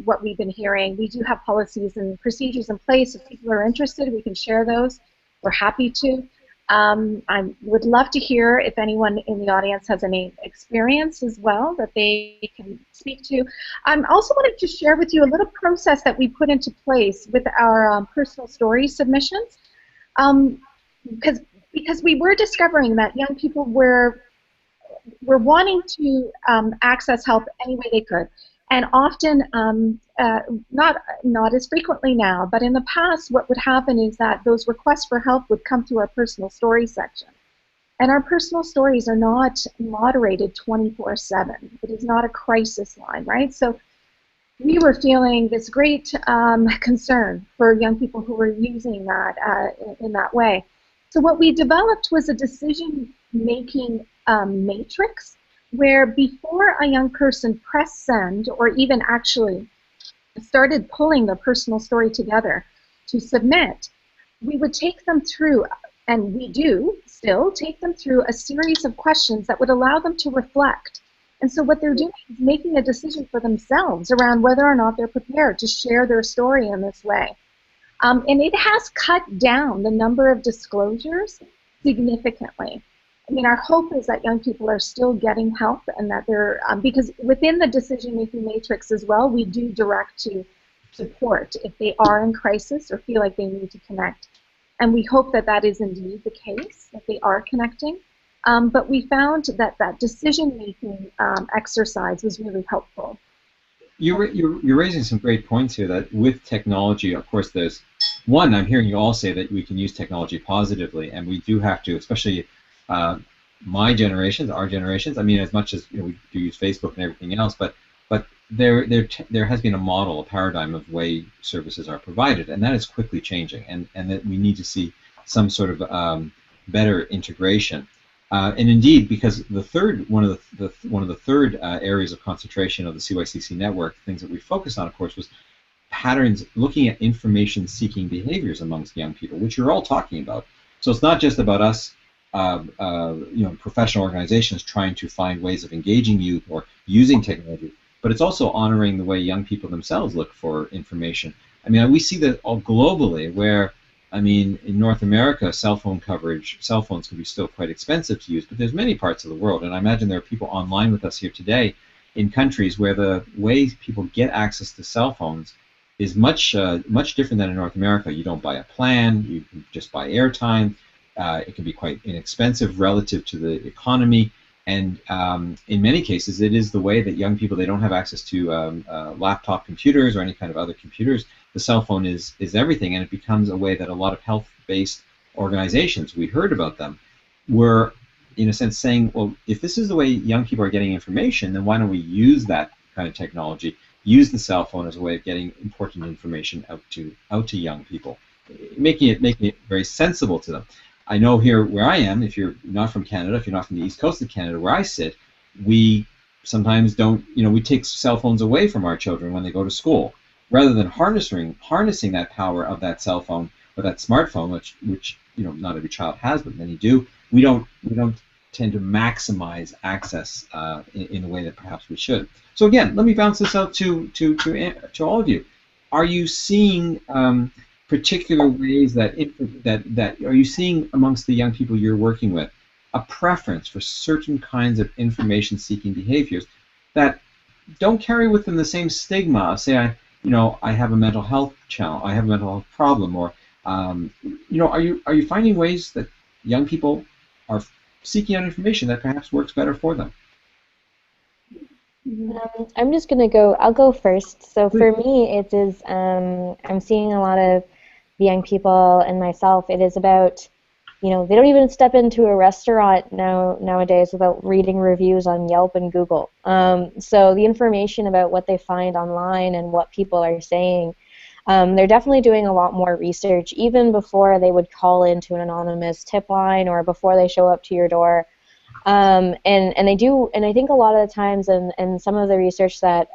what we've been hearing. We do have policies and procedures in place. If people are interested, we can share those. We're happy to. I would love to hear if anyone in the audience has any experience as well that they can speak to. I also wanted to share with you a little process that we put into place with our personal story submissions, because we were discovering that young people were wanting to access help any way they could. And often, not as frequently now, but in the past, what would happen is that those requests for help would come through our personal stories section. And our personal stories are not moderated 24/7. It is not a crisis line, right? So we were feeling this great concern for young people who were using that in that way. So what we developed was a decision-making matrix, where before a young person pressed send or even actually started pulling their personal story together to submit, we would take them through, and we do still take them through, a series of questions that would allow them to reflect. And so what they're doing is making a decision for themselves around whether or not they're prepared to share their story in this way. And it has cut down the number of disclosures significantly. I mean, our hope is that young people are still getting help, and that they're, because within the decision-making matrix as well, we do direct to support if they are in crisis or feel like they need to connect. And we hope that that is indeed the case, that they are connecting. But we found that that decision-making exercise was really helpful. You're raising some great points here, that with technology, of course, there's one, I'm hearing you all say that we can use technology positively, and we do have to, especially my generations, our generations. I mean, as much as we do use Facebook and everything else, but there has been a model, a paradigm of way services are provided, and that is quickly changing, and that we need to see some sort of better integration. And indeed, because one of the third areas of concentration of the CYCC network, things that we focused on, of course, was patterns, looking at information-seeking behaviors amongst young people, which you're all talking about. So it's not just about us, professional organizations trying to find ways of engaging youth or using technology, but it's also honoring the way young people themselves look for information. I mean, we see that all globally, where, I mean, in North America, cell phone coverage, cell phones can be still quite expensive to use, but there's many parts of the world, and I imagine there are people online with us here today in countries where the way people get access to cell phones is much different than in North America. You don't buy a plan, you can just buy airtime. It can be quite inexpensive relative to the economy, and in many cases it is the way that young people, they don't have access to laptop computers or any kind of other computers. The cell phone is everything, and it becomes a way that a lot of health-based organizations, we heard about them, were in a sense saying, well, if this is the way young people are getting information, then why don't we use that kind of technology, use the cell phone as a way of getting important information out to young people, making it very sensible to them. I know here where I am, if you're not from Canada, if you're not from the east coast of Canada, where I sit, we sometimes don't, we take cell phones away from our children when they go to school. rather than harnessing that power of that cell phone or that smartphone, which not every child has, but many do. We don't tend to maximize access in a way that perhaps we should. So again, let me bounce this out to all of you. Are you seeing particular ways that are you seeing amongst the young people you're working with a preference for certain kinds of information-seeking behaviors that don't carry with them the same stigma? Say, I have a mental health challenge, I have a mental health problem, or are you finding ways that young people are seeking out information that perhaps works better for them? I'm just going to go, I'll go first. So for me, it is, I'm seeing a lot of the young people and myself, it is about, they don't even step into a restaurant nowadays without reading reviews on Yelp and Google. So the information about what they find online and what people are saying, they're definitely doing a lot more research, even before they would call into an anonymous tip line or before they show up to your door. And they do, and I think a lot of the times, and some of the research that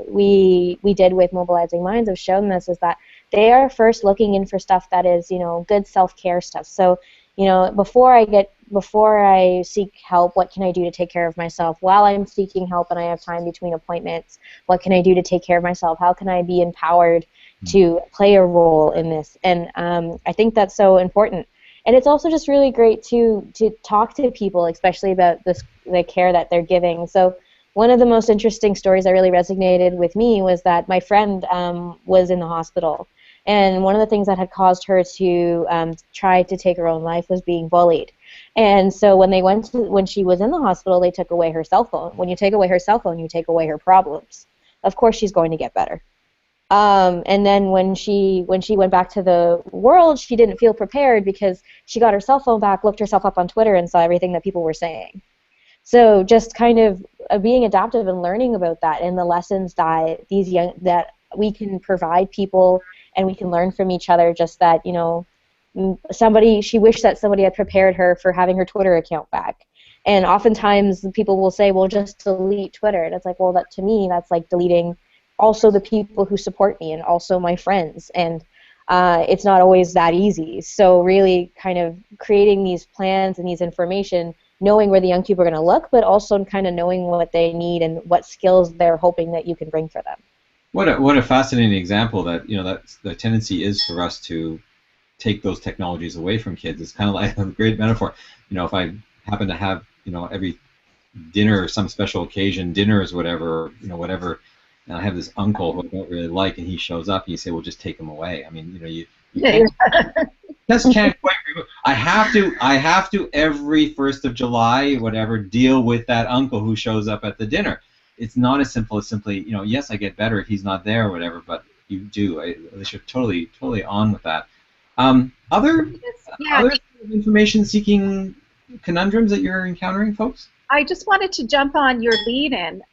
we did with Mobilizing Minds have shown this, is that they are first looking in for stuff that is, good self-care stuff. So, before I seek help, what can I do to take care of myself? While I'm seeking help and I have time between appointments, what can I do to take care of myself? How can I be empowered to play a role in this? And I think that's so important. And it's also just really great to talk to people, especially about the care that they're giving. So one of the most interesting stories that really resonated with me was that my friend was in the hospital. And one of the things that had caused her to try to take her own life was being bullied. And so when she was in the hospital, they took away her cell phone. When you take away her cell phone, you take away her problems. Of course she's going to get better. And then when she went back to the world, she didn't feel prepared because she got her cell phone back, looked herself up on Twitter, and saw everything that people were saying. So just kind of being adaptive and learning about that and the lessons that that we can provide people and we can learn from each other. Just that she wished that somebody had prepared her for having her Twitter account back. And oftentimes people will say, well, just delete Twitter. And it's like, well, to me, that's like deleting also the people who support me and also my friends. And it's not always that easy. So really kind of creating these plans and these information, knowing where the young people are going to look, but also kind of knowing what they need and what skills they're hoping that you can bring for them. What a fascinating example that, that the tendency is for us to take those technologies away from kids. It's kind of like a great metaphor. If I happen to have, every dinner or some special occasion, dinners, whatever, whatever, and I have this uncle who I don't really like, and he shows up, and you say, well, just take him away. I mean, you can't, just can't quite remove. I have to every 1st of July, whatever, deal with that uncle who shows up at the dinner. It's not as simple as simply, yes, I get better if he's not there or whatever, but you do. At least you're totally on with that. Other information-seeking conundrums that you're encountering, folks? I just wanted to jump on your lead-in,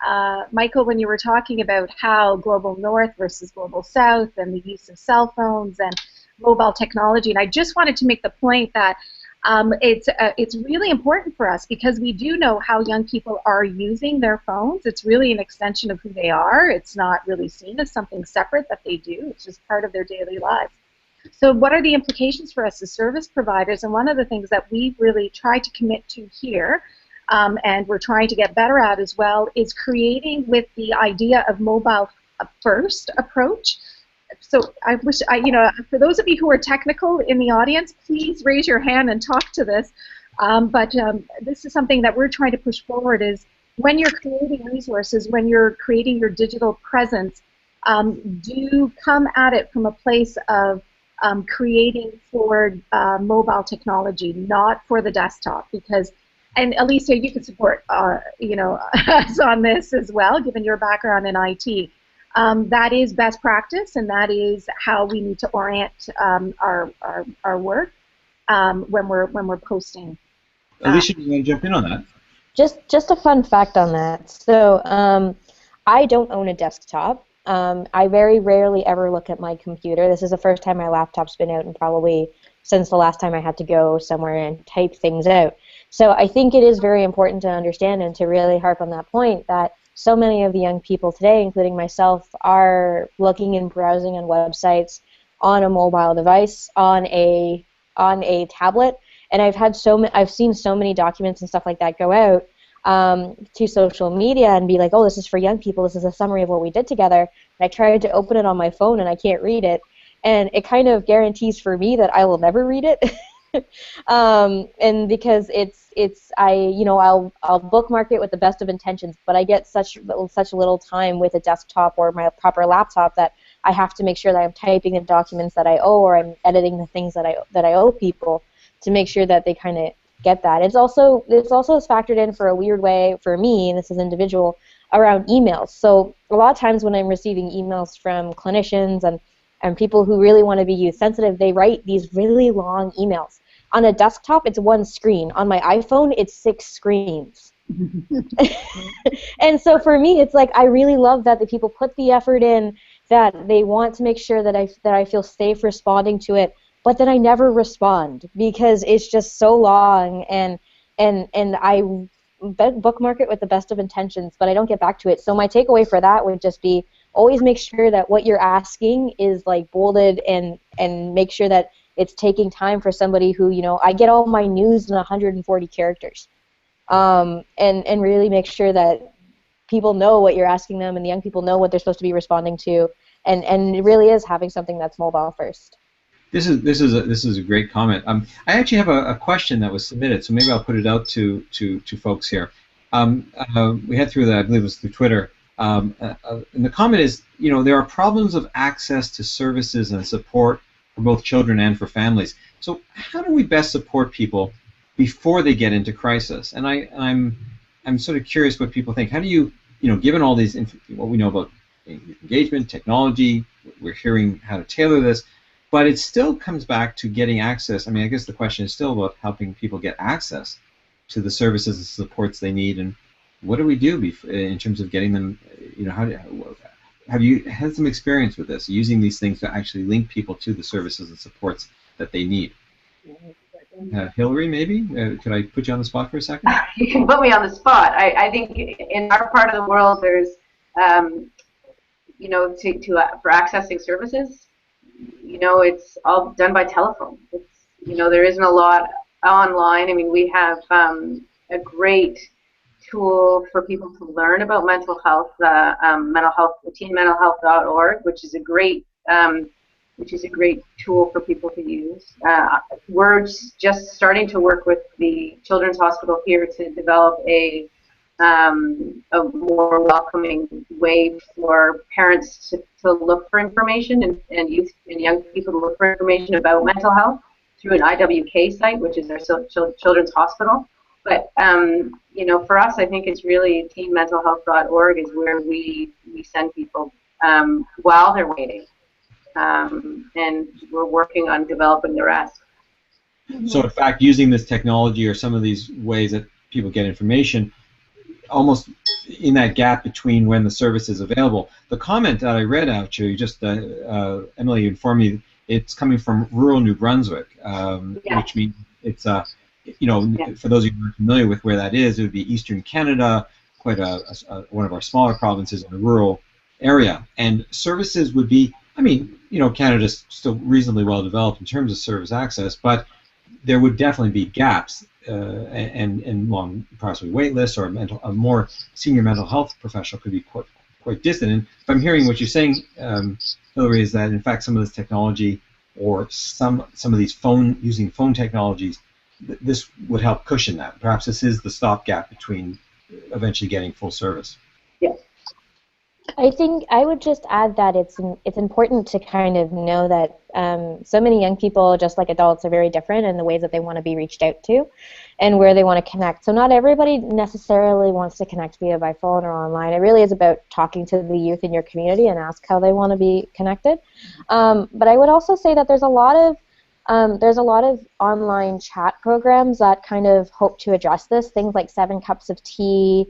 Michael, when you were talking about how global north versus global south and the use of cell phones and mobile technology. And I just wanted to make the point that it's really important for us because we do know how young people are using their phones. It's really an extension of who they are. It's not really seen as something separate that they do. It's just part of their daily lives. So what are the implications for us as service providers? And one of the things that we've really tried to commit to here, and we're trying to get better at as well, is creating with the idea of mobile first approach. So I wish, for those of you who are technical in the audience, please raise your hand and talk to this. But this is something that we're trying to push forward is when you're creating resources, when you're creating your digital presence, do come at it from a place of creating for mobile technology, not for the desktop, because, and Alicia, you can support us on this as well, given your background in IT. That is best practice, and that is how we need to orient our work when we're posting. Alicia, do you want to jump in on that? Just a fun fact on that. So I don't own a desktop. I very rarely ever look at my computer. This is the first time my laptop's been out, and probably since the last time I had to go somewhere and type things out. So I think it is very important to understand and to really harp on that point that so many of the young people today, including myself, are looking and browsing on websites on a mobile device, on a tablet, and I've seen so many documents and stuff like that go out to social media and be like, oh, this is for young people, this is a summary of what we did together, and I tried to open it on my phone and I can't read it, and it kind of guarantees for me that I will never read it. And because I'll bookmark it with the best of intentions, but I get such little time with a desktop or my proper laptop that I have to make sure that I'm typing the documents that I owe, or I'm editing the things that I owe people, to make sure that they kind of get that. It's also factored in for a weird way for me, and this is individual, around emails. So a lot of times when I'm receiving emails from clinicians and people who really want to be youth sensitive, they write these really long emails. On a desktop, it's one screen. On my iPhone, it's 6 screens. And so for me, it's like, I really love that the people put the effort in, that they want to make sure that I feel safe responding to it, but then I never respond because it's just so long, and I bookmark it with the best of intentions, but I don't get back to it. So my takeaway for that would just be, always make sure that what you're asking is like bolded, and make sure that it's taking time for somebody who, I get all my news in 140 characters, and really make sure that people know what you're asking them, and the young people know what they're supposed to be responding to, and it really is having something that's mobile first. This is a great comment. I actually have a question that was submitted, so maybe I'll put it out to folks here. We had through that, I believe it was through Twitter, and the comment is, there are problems of access to services and support for both children and for families. So how do we best support people before they get into crisis? And I'm sort of curious what people think. How do you, given all these, what we know about engagement, technology, we're hearing how to tailor this, but it still comes back to getting access. I mean, I guess the question is still about helping people get access to the services and supports they need, and what do we do in terms of getting them, have you had some experience with this, using these things to actually link people to the services and supports that they need? Hillary, maybe? Could I put you on the spot for a second? You can put me on the spot. I think in our part of the world, there's, for accessing services, it's all done by telephone. There isn't a lot online. I mean, we have a great tool for people to learn about mental health, teenmentalhealth.org, which is a great tool for people to use. We're just starting to work with the Children's Hospital here to develop a more welcoming way for parents to look for information, and youth and young people to look for information about mental health through an IWK site, which is our Children's Hospital. But for us, I think it's really teenmentalhealth.org is where we send people while they're waiting, and we're working on developing the rest. So in fact, using this technology or some of these ways that people get information, almost in that gap between when the service is available. The comment that I read out to you, just Emily informed me, it's coming from rural New Brunswick, which means it's for those of you who are familiar with where that is, it would be Eastern Canada, quite one of our smaller provinces in a rural area, and services would be, Canada's still reasonably well developed in terms of service access, but there would definitely be gaps and long, possibly wait lists, or a more senior mental health professional could be quite distant. And if I'm hearing what you're saying, Hillary, is that in fact some of this technology, or some of these using phone technologies, this would help cushion that. Perhaps this is the stopgap between eventually getting full service. Yes. I think I would just add that it's important to kind of know that so many young people, just like adults, are very different in the ways that they want to be reached out to and where they want to connect. So not everybody necessarily wants to connect via by phone or online. It really is about talking to the youth in your community and ask how they want to be connected. But I would also say that there's a lot of online chat programs that kind of hope to address this, things like 7 Cups of Tea,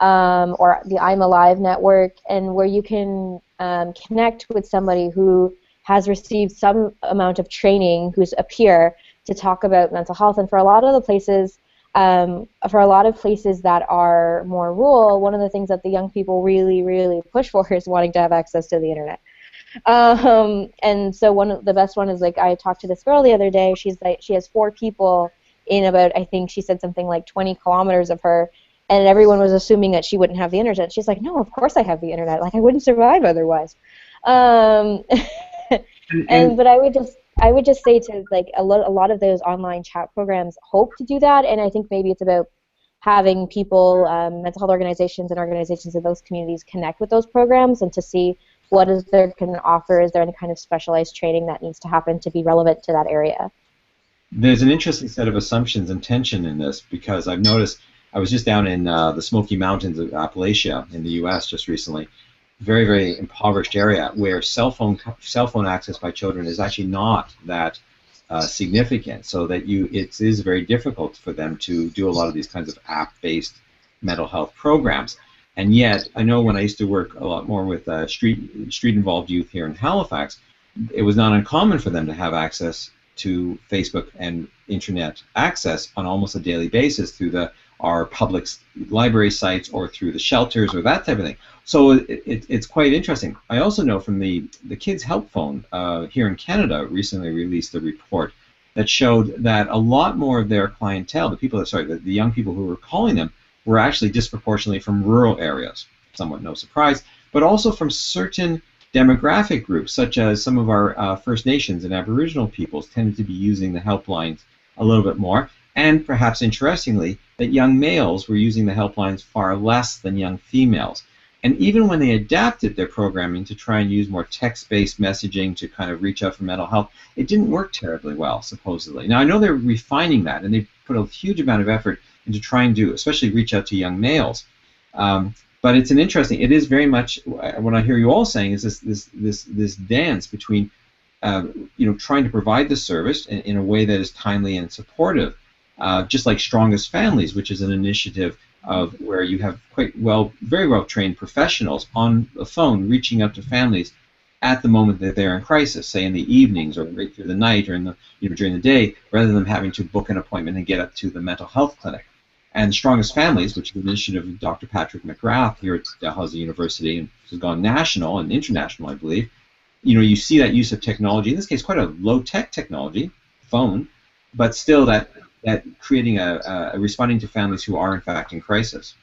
or the I'm Alive network, and where you can connect with somebody who has received some amount of training, who's a peer, to talk about mental health. And for a lot of the places, For a lot of places that are more rural, one of the things that the young people really, really push for is wanting to have access to the internet. And so one of the best one is, like, I talked to this girl the other day. She's like, she has 4 people in about, I think she said something like 20 kilometers of her, and everyone was assuming that she wouldn't have the internet. She's like, no, of course I have the internet. Like, I wouldn't survive otherwise. But I would just say to, like, a lot of those online chat programs hope to do that, and I think maybe it's about having people, mental health organizations and organizations in those communities connect with those programs and to see what is there can offer. Is there any kind of specialized training that needs to happen to be relevant to that area? There's an interesting set of assumptions and tension in this, because I've noticed, I was just down in the Smoky Mountains of Appalachia in the U.S. just recently, very, very impoverished area where cell phone access by children is actually not that significant, so that it is very difficult for them to do a lot of these kinds of app-based mental health programs. And yet, I know when I used to work a lot more with street-involved youth here in Halifax, it was not uncommon for them to have access to Facebook and internet access on almost a daily basis through our public library sites or through the shelters or that type of thing. So it's quite interesting. I also know from the Kids Help Phone here in Canada recently released a report that showed that a lot more of their clientele, the young people who were calling them, were actually disproportionately from rural areas, somewhat no surprise, but also from certain demographic groups, such as some of our First Nations and Aboriginal peoples tended to be using the helplines a little bit more, and perhaps interestingly, that young males were using the helplines far less than young females. And even when they adapted their programming to try and use more text-based messaging to kind of reach out for mental health, it didn't work terribly well, supposedly. Now, I know they're refining that, and they've put a huge amount of effort into trying to especially reach out to young males. But it's it is very much, what I hear you all saying is this dance between trying to provide the service in a way that is timely and supportive, just like Strongest Families, which is an initiative of where you have very well trained professionals on the phone reaching out to families at the moment that they're in crisis, say in the evenings or right through the night or during the day, rather than having to book an appointment and get up to the mental health clinic. And Strongest Families, which is an initiative of Dr. Patrick McGrath here at Dalhousie University, and has gone national and international, I believe. You see that use of technology, in this case quite a low-tech technology, phone, but still that creating a responding to families who are in fact in crisis.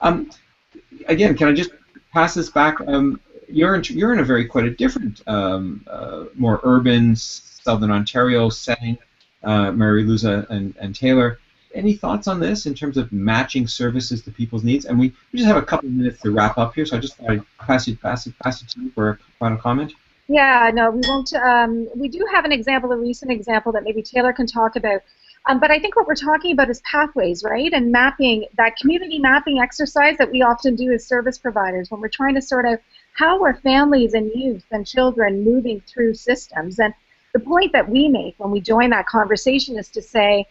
Again, can I just pass this back? You're in a quite a different, more urban Southern Ontario setting, Mary Louisa and Taylor. Any thoughts on this in terms of matching services to people's needs? And we just have a couple of minutes to wrap up here, so I just thought I'd pass it to you for a final comment. Yeah, no, we won't. We do have a recent example that maybe Taylor can talk about. But I think what we're talking about is pathways, right? And mapping, that community mapping exercise that we often do as service providers when we're trying to sort out how are families and youth and children moving through systems. And the point that we make when we join that conversation is to say,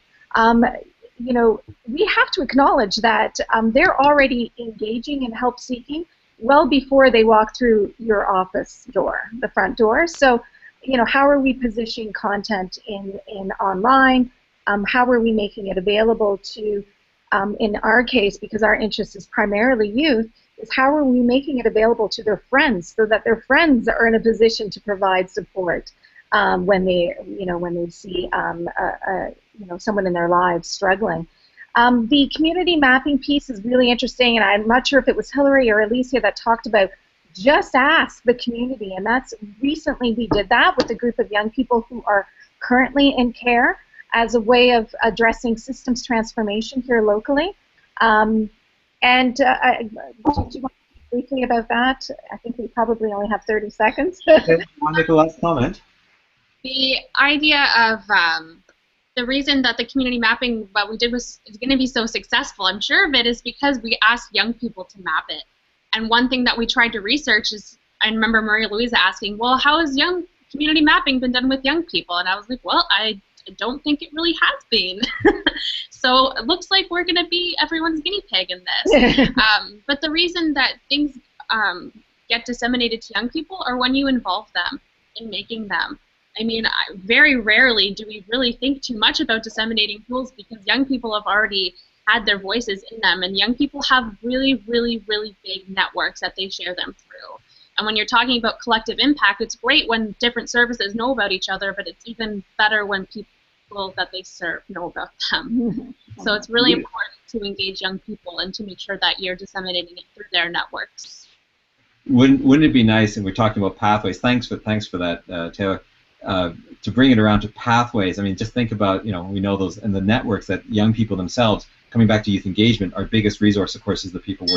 we have to acknowledge that they're already engaging in help seeking well before they walk through your office door, the front door. So, how are we positioning content in online? How are we making it available to, in our case, because our interest is primarily youth, is how are we making it available to their friends so that their friends are in a position to provide support when they see someone in their lives struggling. The community mapping piece is really interesting, and I'm not sure if it was Hillary or Alicia that talked about just ask the community, and that's recently we did that with a group of young people who are currently in care as a way of addressing systems transformation here locally. Do you want to speak briefly about that? I think we probably only have 30 seconds. Okay, I'll make a last comment. The idea of the reason that the community mapping what we did is going to be so successful, I'm sure of it, is because we asked young people to map it. And one thing that we tried to research is, I remember Maria Louisa asking, well, how has young community mapping been done with young people? And I was like, well, I don't think it really has been. So it looks like we're going to be everyone's guinea pig in this. But the reason that things get disseminated to young people are when you involve them in making them. I mean, very rarely do we really think too much about disseminating tools because young people have already had their voices in them. And young people have really, really, really big networks that they share them through. And when you're talking about collective impact, it's great when different services know about each other, but it's even better when people that they serve know about them. So it's really important to engage young people and to make sure that you're disseminating it through their networks. Wouldn't it be nice, and we're talking about pathways, thanks for that, Taylor, to bring it around to pathways. I mean, just think about, we know those, and the networks that young people themselves, coming back to youth engagement, our biggest resource, of course, is the people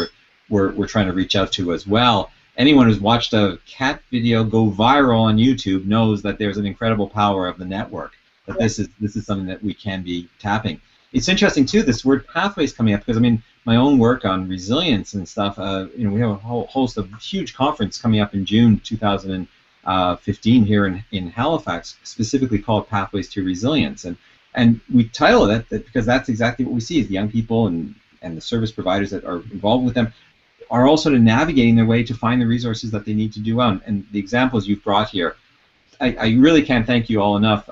we're trying to reach out to as well. Anyone who's watched a cat video go viral on YouTube knows that there's an incredible power of the network, that this is something that we can be tapping. It's interesting, too, this word pathways coming up, because, I mean, my own work on resilience and stuff, we have a whole host of huge conference coming up in June 2015 here in Halifax, specifically called Pathways to Resilience. And we title it that because that's exactly what we see, is the young people and the service providers that are involved with them are also navigating their way to find the resources that they need to do well. And the examples you've brought here, I really can't thank you all enough.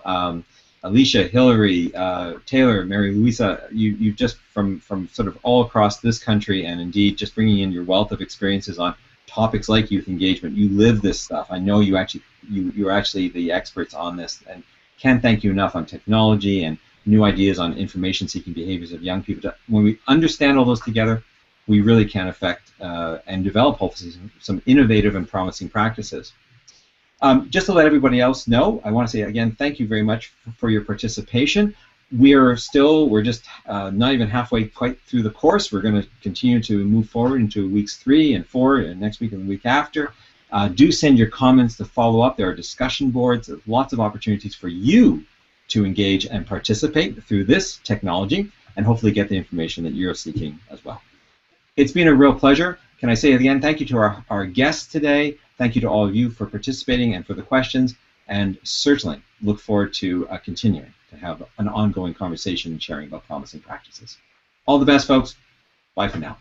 Alicia, Hillary, Taylor, Mary Louisa, you just from sort of all across this country, and indeed just bringing in your wealth of experiences on topics like youth engagement. You live this stuff. I know you're actually the experts on this, and can't thank you enough on technology and new ideas on information-seeking behaviors of young people. When we understand all those together, we really can affect and develop hopefully some innovative and promising practices. Just to let everybody else know, I want to say again, thank you very much for your participation. We're just not even halfway quite through the course. We're going to continue to move forward into weeks 3 and 4, and next week and the week after. Do send your comments to follow up. There are discussion boards. There's lots of opportunities for you to engage and participate through this technology, and hopefully get the information that you're seeking as well. It's been a real pleasure. Can I say again, thank you to our guests today. Thank you to all of you for participating and for the questions, and certainly look forward to continuing to have an ongoing conversation and sharing about promising practices. All the best, folks. Bye for now.